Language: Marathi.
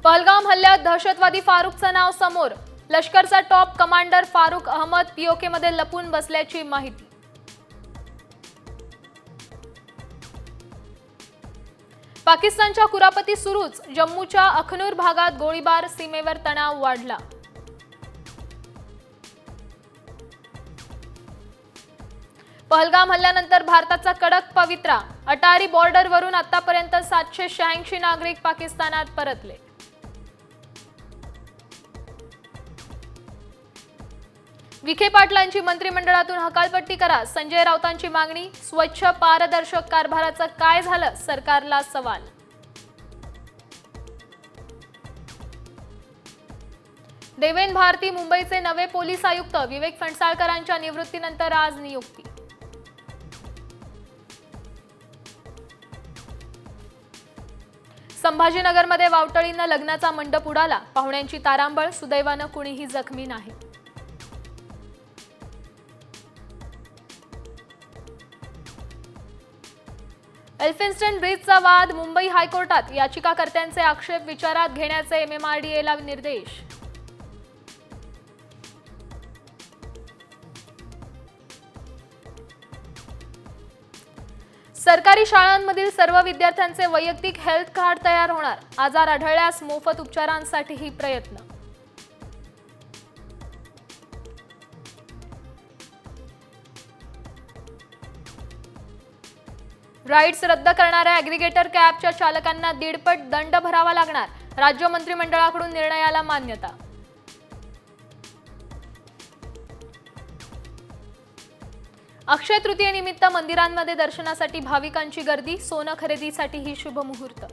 पहलगाम हल्ल्यात दहशतवादी फारुकचं नाव समोर। लष्करचा top commander Farooq Ahmad PoK मध्ये लपून बसल्याची माहिती। पाकिस्तानच्या कुरापती सुरूच, जम्मूच्या अखनूर भागात गोळीबार, सीमेवर तणाव वाढला। पहलगाम हल्ल्यानंतर भारताचा कडक पवित्रा। अटारी बॉर्डरवरून आतापर्यंत 786 नागरिक पाकिस्तानात परतले। विखे पाटलांची मंत्रिमंडळातून हकालपट्टी करा, संजय राऊतांची मागणी। स्वच्छ पारदर्शक कारभाराचं काय झालं, सरकारला सवाल। देवेन भारती मुंबईचे नवे पोलीस आयुक्त, विवेक फणसाळकरांच्या निवृत्तीनंतर आज नियुक्ती। संभाजीनगरमध्ये वावटळीनं लग्नाचा मंडप उडाला, पाहुण्यांची तारांबळ, सुदैवानं कुणीही जखमी नाही। एल्फिन्स्टन ब्रिजचा वाद मुंबई हायकोर्टात, याचिकाकर्त्यांचे आक्षेप विचारात घेण्याचे MMRDAला निर्देश। सरकारी शाळांमधील सर्व विद्यार्थ्यांचे वैयक्तिक हेल्थ कार्ड तयार होणार, आजार आढळल्यास मोफत उपचारांसाठीही प्रयत्न। राईड्स रद्द करणाऱ्या ॲग्रिगेटर कॅबच्या चालकांना 1.5 पट दंड भरावा लागणार, राज्य मंत्रिमंडळाकडून निर्णयाला मान्यता। अक्षय तृतीयेनिमित्त मंदिरांमध्ये दर्शनासाठी भाविकांची गर्दी, सोनं खरेदीसाठी ही शुभ मुहूर्त।